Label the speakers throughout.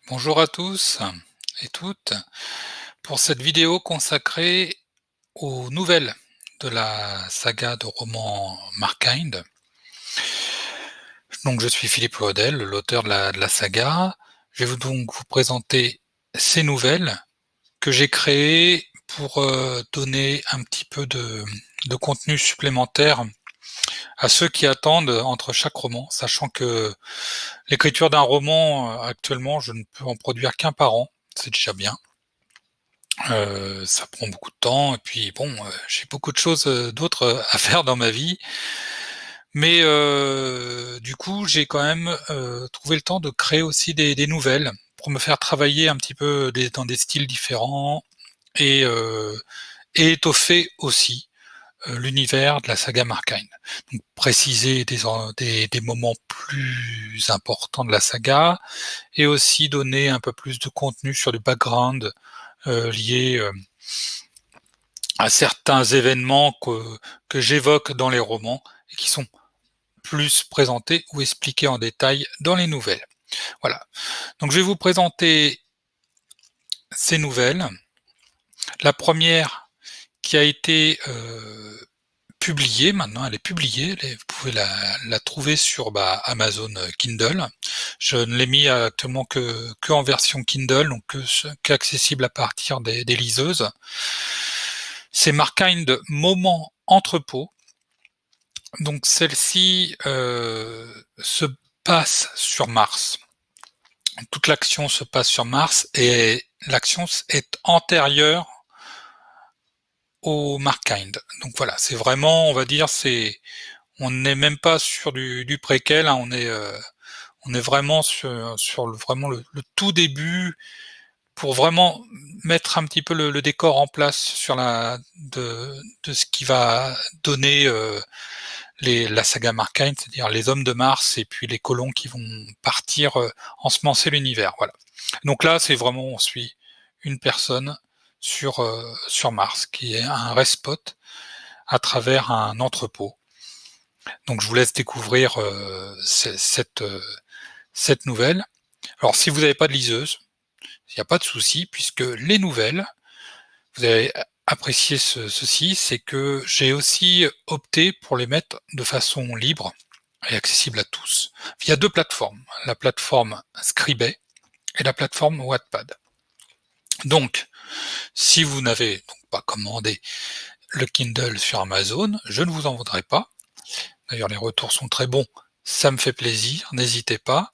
Speaker 1: Bonjour à tous et toutes pour cette vidéo consacrée aux nouvelles de la saga de romans Markind. Donc je suis Philippe Laudel, l'auteur de la saga. Je vais vous présenter ces nouvelles que j'ai créées pour donner un petit peu de contenu supplémentaire à ceux qui attendent entre chaque roman, sachant que l'écriture d'un roman, actuellement, je ne peux en produire qu'un par an, c'est déjà bien. Ça prend beaucoup de temps et puis bon, j'ai beaucoup de choses, d'autres, à faire dans ma vie. Mais du coup, j'ai quand même, trouvé le temps de créer aussi des nouvelles pour me faire travailler un petit peu dans des styles différents et heu et étoffer aussi, l'univers de la saga Markind. Donc préciser des moments plus importants de la saga et aussi donner un peu plus de contenu sur du background, lié, à certains événements que j'évoque dans les romans et qui sont plus présentés ou expliqués en détail dans les nouvelles. Voilà. Donc je vais vous présenter ces nouvelles. La première qui a été publiée, maintenant elle est publiée, vous pouvez la trouver sur Amazon Kindle. Je ne l'ai mis actuellement que en version Kindle, donc qu'accessible à partir des liseuses. C'est Markind Moment Entrepôt. Donc celle-ci se passe sur Mars. Toute l'action se passe sur Mars et l'action est antérieure au Markind. Donc voilà, c'est vraiment, on va dire, on n'est même pas sur du préquel, hein, on est vraiment sur vraiment le tout début pour vraiment mettre un petit peu le décor en place sur de ce qui va donner la saga Markind, c'est-à-dire les hommes de Mars et puis les colons qui vont partir ensemencer l'univers. Voilà. Donc là, c'est vraiment, on suit une personne sur Mars qui est un respot à travers un entrepôt. Donc je vous laisse découvrir cette nouvelle. Alors si vous n'avez pas de liseuse, il n'y a pas de souci puisque les nouvelles, vous avez apprécié ceci, c'est que j'ai aussi opté pour les mettre de façon libre et accessible à tous, via deux plateformes, la plateforme Scribd et la plateforme Wattpad. Donc, si vous n'avez donc pas commandé le Kindle sur Amazon, je ne vous en voudrais pas. D'ailleurs, les retours sont très bons, ça me fait plaisir. N'hésitez pas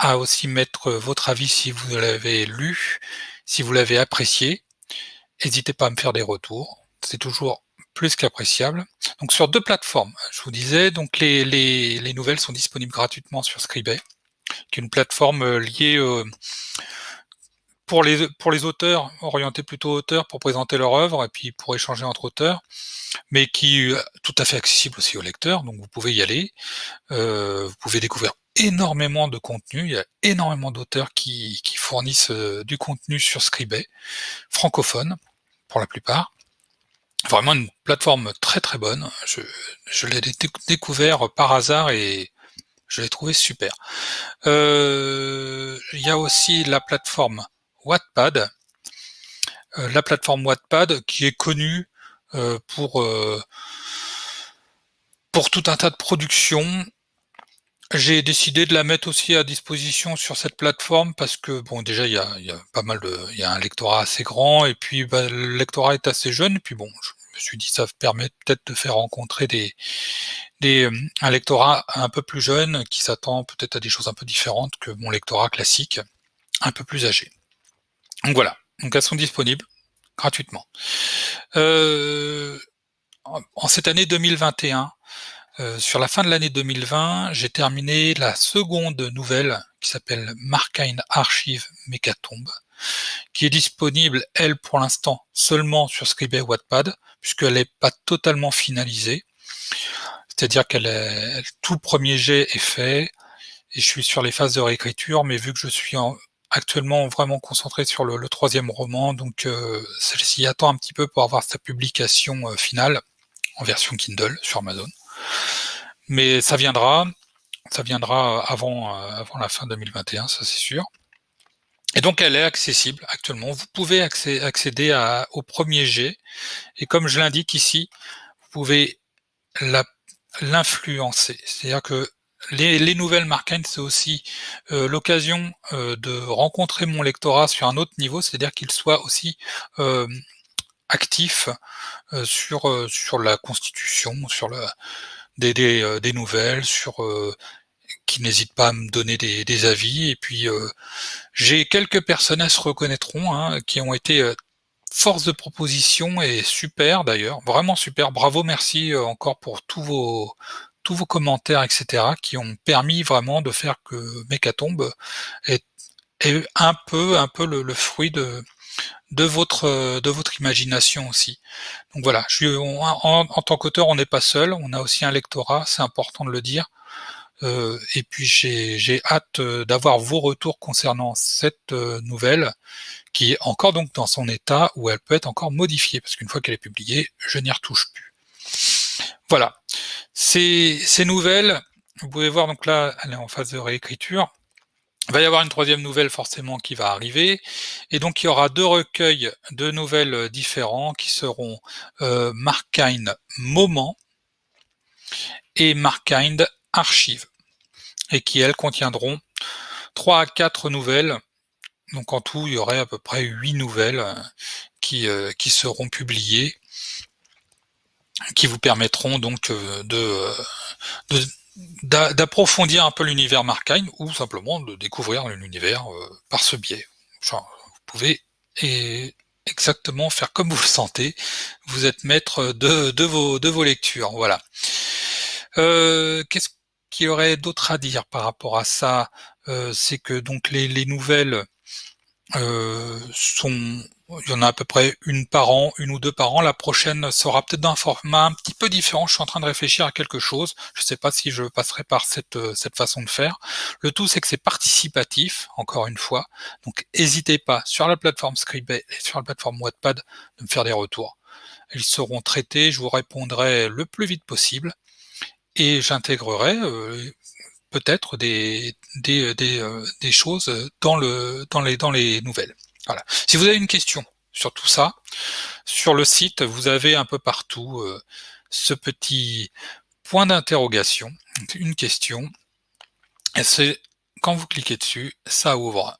Speaker 1: à aussi mettre votre avis si vous l'avez lu, si vous l'avez apprécié. N'hésitez pas à me faire des retours, c'est toujours plus qu'appréciable. Donc sur deux plateformes, je vous disais, donc les nouvelles sont disponibles gratuitement sur Scribd, qui est une plateforme liée pour les auteurs, orientée plutôt auteurs pour présenter leur œuvre et puis pour échanger entre auteurs, mais qui est tout à fait accessible aussi aux lecteurs, donc vous pouvez y aller. Vous pouvez découvrir énormément de contenu, il y a énormément d'auteurs qui fournissent du contenu sur Scribd, francophone pour la plupart. Vraiment une plateforme très très bonne. Je l'ai découvert par hasard et je l'ai trouvé super. Il y a aussi la plateforme Wattpad. La plateforme Wattpad qui est connue pour tout un tas de productions. J'ai décidé de la mettre aussi à disposition sur cette plateforme parce que bon déjà il y a pas mal il y a un lectorat assez grand et puis le lectorat est assez jeune et puis bon je me suis dit ça permet peut-être de faire rencontrer un lectorat un peu plus jeune qui s'attend peut-être à des choses un peu différentes que mon lectorat classique, un peu plus âgé. Donc voilà, donc elles sont disponibles gratuitement. Euh, en cette année 2021, sur la fin de l'année 2020, j'ai terminé la seconde nouvelle qui s'appelle Markind Archive Mécatombe, qui est disponible, elle, pour l'instant, seulement sur Scribd et Wattpad, puisqu'elle n'est pas totalement finalisée. C'est-à-dire tout le premier jet est fait, et je suis sur les phases de réécriture, mais vu que je suis actuellement vraiment concentré sur le troisième roman, donc celle-ci attend un petit peu pour avoir sa publication finale, en version Kindle, sur Amazon. Mais ça viendra avant la fin 2021, ça c'est sûr. Et donc elle est accessible actuellement. Vous pouvez accéder au premier jet et comme je l'indique ici, vous pouvez la l'influencer. C'est-à-dire que les nouvelles Markine, c'est aussi, l'occasion, de rencontrer mon lectorat sur un autre niveau, c'est-à-dire qu'il soit aussi, hem, actif, sur la constitution, sur le des nouvelles, qui n'hésite pas à me donner des avis et puis, j'ai quelques personnes, elles se reconnaîtront, hein, qui ont été, force de proposition et super d'ailleurs, vraiment super. Bravo, merci, encore pour tous vos commentaires et cetera, qui ont permis vraiment de faire que Mécatombe est un peu le fruit de votre imagination aussi. Donc voilà, je suis en tant qu'auteur, on n'est pas seul, on a aussi un lectorat, c'est important de le dire. Et puis j'ai hâte, d'avoir vos retours concernant cette, nouvelle, qui est encore donc dans son état où elle peut être encore modifiée, parce qu'une fois qu'elle est publiée, je n'y retouche plus. Voilà. Ces nouvelles, vous pouvez voir donc là, elle est en phase de réécriture. Il va y avoir une troisième nouvelle forcément qui va arriver, et donc il y aura 2 recueils de nouvelles, différents qui seront, Markine Moment et Markine Archive, et qui elles contiendront 3 à 4 nouvelles. Donc en tout, il y aurait à peu près 8 nouvelles, qui seront publiées, qui vous permettront donc, de d'approfondir un peu l'univers Markine ou simplement de découvrir l'univers, par ce biais. Enfin, vous pouvez exactement faire comme vous le sentez, vous êtes maître de vos lectures, voilà. Qu'est-ce qu'il y aurait d'autre à dire par rapport à ça? C'est que donc les nouvelles, sont il y en a à peu près une par an, 1 ou 2 par an. La prochaine sera peut-être d'un format un petit peu différent. Je suis en train de réfléchir à quelque chose. Je sais pas si je passerai par cette façon de faire. Le tout, c'est que c'est participatif, encore une fois. Donc hésitez pas sur la plateforme Scribd et sur la plateforme Wattpad de me faire des retours. Ils seront traités, je vous répondrai le plus vite possible et j'intégrerai, peut-être des choses, dans les nouvelles. Voilà. Si vous avez une question sur tout ça, sur le site, vous avez un peu partout, ce petit point d'interrogation, une question, et c'est quand vous cliquez dessus, ça ouvre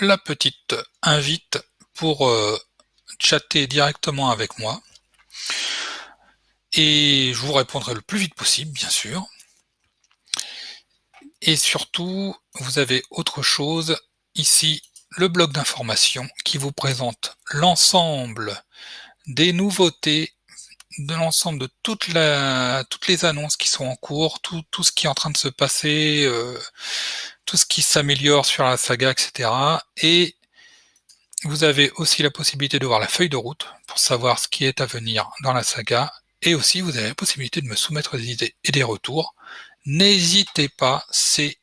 Speaker 1: la petite invite pour, chatter directement avec moi et je vous répondrai le plus vite possible, bien sûr. Et surtout, vous avez autre chose, ici, le bloc d'information qui vous présente l'ensemble des nouveautés, de l'ensemble de toutes les annonces qui sont en cours, tout ce qui est en train de se passer, tout ce qui s'améliore sur la saga, et cetera. Et vous avez aussi la possibilité de voir la feuille de route pour savoir ce qui est à venir dans la saga. Et aussi, vous avez la possibilité de me soumettre des idées et des retours. N'hésitez pas, c'est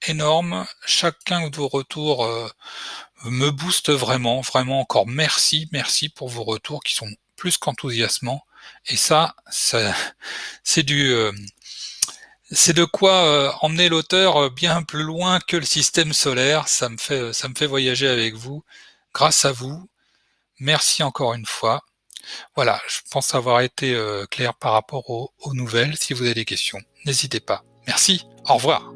Speaker 1: énorme. Chacun de vos retours, me booste vraiment, vraiment encore merci, merci pour vos retours qui sont plus qu'enthousiasmants. Et ça c'est c'est de quoi, emmener l'auteur, bien plus loin que le système solaire. Ça me fait voyager avec vous. Grâce à vous, merci encore une fois. Voilà, je pense avoir été, clair par rapport aux nouvelles. Si vous avez des questions, n'hésitez pas. Merci, au revoir.